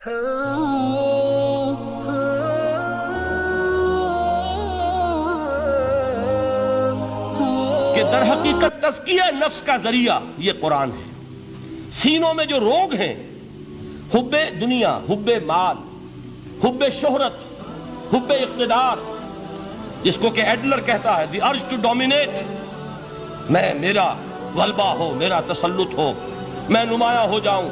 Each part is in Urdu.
کہ در حقیقت تزکیہ نفس کا ذریعہ یہ قرآن ہے۔ سینوں میں جو روگ ہیں، حب دنیا، حب مال، حب شہرت، حب اقتدار، جس کو کہ ایڈلر کہتا ہے دی ارج ٹو ڈومینیٹ، میرا غلبہ ہو، میرا تسلط ہو، میں نمایاں ہو جاؤں،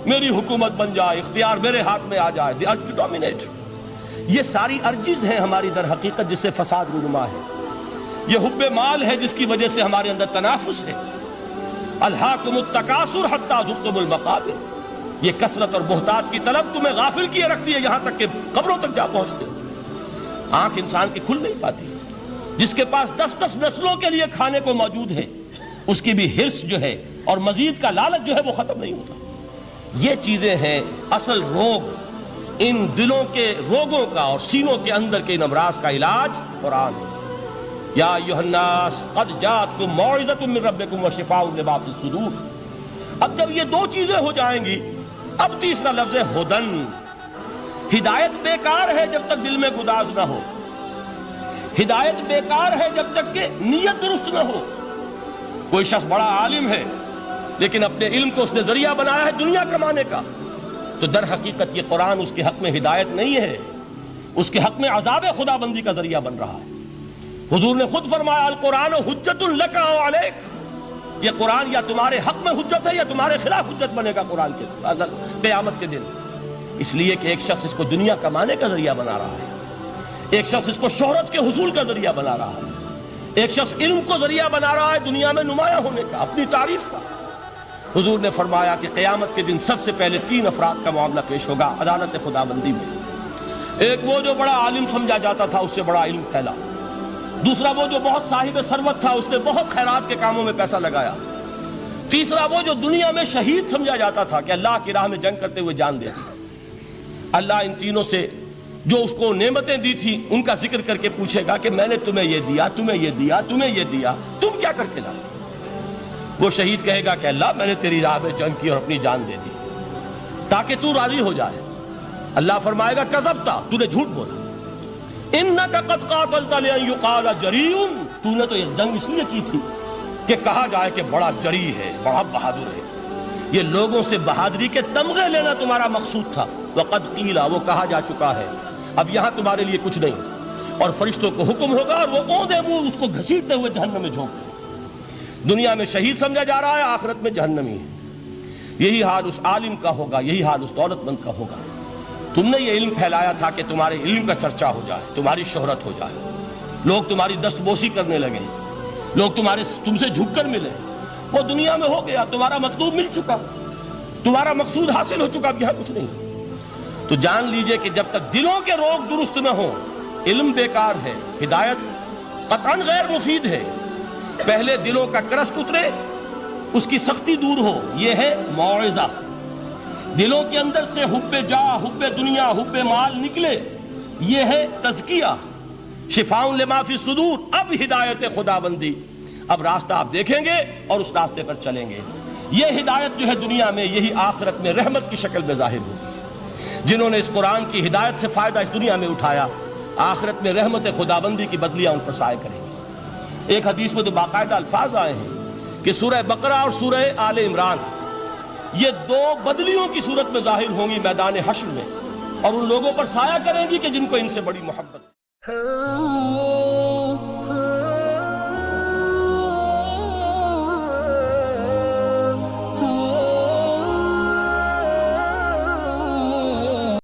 میری حکومت بن جائے، اختیار میرے ہاتھ میں آ جائے، دی ارج ٹو ڈومینیٹ۔ یہ ساری ارجز ہیں ہماری در حقیقت جس سے فساد رونما ہے۔ یہ حب مال ہے جس کی وجہ سے ہمارے اندر تنافس ہے۔ الہاکم التکاثر حتی زرتم المقابر، یہ کثرت اور بہتات کی طلب تمہیں غافل کیے رکھتی ہے یہاں تک کہ قبروں تک جا پہنچتے ہو۔ آنکھ انسان کی کھل نہیں پاتی۔ جس کے پاس 10 نسلوں کے لیے کھانے کو موجود ہے، اس کی بھی حرص جو ہے اور مزید کا لالچ جو ہے وہ ختم نہیں ہوتا۔ یہ چیزیں ہیں اصل روگ۔ ان دلوں کے روگوں کا اور سینوں کے اندر کے ان امراض کا علاج قرآن ہے۔ یا ایھا الناس قد جاءتکم موعظۃ من ربکم وشفاء لما فی الصدور۔ اب جب یہ دو چیزیں ہو جائیں گی، اب تیسرا لفظ ہے ہدن۔ ہدایت بیکار ہے جب تک دل میں گداز نہ ہو، ہدایت بیکار ہے جب تک کہ نیت درست نہ ہو۔ کوئی شخص بڑا عالم ہے لیکن اپنے علم کو اس نے ذریعہ بنایا ہے دنیا کمانے کا، تو در حقیقت یہ قرآن اس کے حق میں ہدایت نہیں ہے، اس کے حق میں عذاب خدا بندی کا ذریعہ بن رہا ہے۔ حضور نے خود فرمایا القرآن حجت لک او علیک، یہ قرآن یا تمہارے حق میں حجت ہے یا تمہارے خلاف حجت بنے گا قرآن کے قیامت کے دن۔ اس لیے کہ ایک شخص اس کو دنیا کمانے کا ذریعہ بنا رہا ہے، ایک شخص اس کو شہرت کے حصول کا ذریعہ بنا رہا ہے، ایک شخص علم کو ذریعہ بنا رہا ہے دنیا میں نمایاں ہونے کا، اپنی تعریف کا۔ حضور نے فرمایا کہ قیامت کے دن سب سے پہلے 3 افراد کا معاملہ پیش ہوگا عدالت خدا بندی میں۔ ایک وہ جو بڑا عالم سمجھا جاتا تھا، اس سے بڑا علم پھیلا۔ دوسرا وہ جو بہت صاحب ثروت تھا، اس نے بہت خیرات کے کاموں میں پیسہ لگایا۔ تیسرا وہ جو دنیا میں شہید سمجھا جاتا تھا کہ اللہ کی راہ میں جنگ کرتے ہوئے جان دے دی۔ اللہ ان تینوں سے جو اس کو نعمتیں دی تھی ان کا ذکر کر کے پوچھے گا کہ میں نے تمہیں یہ دیا، تمہیں یہ دیا، تمہیں یہ دیا، تم کیا کر کے لائے؟ وہ شہید کہے گا کہ اللہ میں نے تیری راہ میں جنگ کی اور اپنی جان دے دی تاکہ تو راضی ہو جائے۔ اللہ فرمائے گا کذبت، تو نے جھوٹ بولا۔ انک قد قاتلت لان یقال جریء، تو نے تو یہ جنگ اس لیے کی تھی کہ کہا جائے کہ بڑا جری ہے، بڑا بہادر ہے۔ یہ لوگوں سے بہادری کے تمغے لینا تمہارا مقصود تھا۔ وقد قیل، وہ کہا جا چکا ہے، اب یہاں تمہارے لیے کچھ نہیں۔ اور فرشتوں کو حکم ہوگا اور وہ اوندے منہ اس کو گھسیٹتے ہوئے جہنم میں جھونک دیں۔ دنیا میں شہید سمجھا جا رہا ہے، آخرت میں جہنمی ہے۔ یہی حال اس عالم کا ہوگا، یہی حال اس دولت مند کا ہوگا۔ تم نے یہ علم پھیلایا تھا کہ تمہارے علم کا چرچا ہو جائے، تمہاری شہرت ہو جائے، لوگ تمہاری دست بوسی کرنے لگے، لوگ تم سے جھک کر ملے۔ وہ دنیا میں ہو گیا، تمہارا مطلوب مل چکا، تمہارا مقصود حاصل ہو چکا، اب یہاں کچھ نہیں۔ تو جان لیجئے کہ جب تک دلوں کے روگ درست نہ ہوں، علم بیکار ہے، ہدایت قطعاً غیر مفید ہے۔ پہلے دلوں کا کرشک اترے، اس کی سختی دور ہو، یہ ہے موعظہ۔ دلوں کے اندر سے حب جاہ، حب دنیا، حب مال نکلے، یہ ہے تزکیہ۔ شفاء لما فی الصدور، اب ہدایت خدا بندی، اب راستہ آپ دیکھیں گے اور اس راستے پر چلیں گے۔ یہ ہدایت جو ہے دنیا میں، یہی آخرت میں رحمت کی شکل میں ظاہر ہوگی۔ جنہوں نے اس قرآن کی ہدایت سے فائدہ اس دنیا میں اٹھایا، آخرت میں رحمت خدا بندی کی بدلیاں ان پر سایہ کریں گے۔ ایک حدیث میں تو باقاعدہ الفاظ آئے ہیں کہ سورہ بقرہ اور سورہ آل عمران یہ 2 بدلیوں کی صورت میں ظاہر ہوں گی میدان حشر میں، اور ان لوگوں پر سایہ کریں گی کہ جن کو ان سے بڑی محبت ہے۔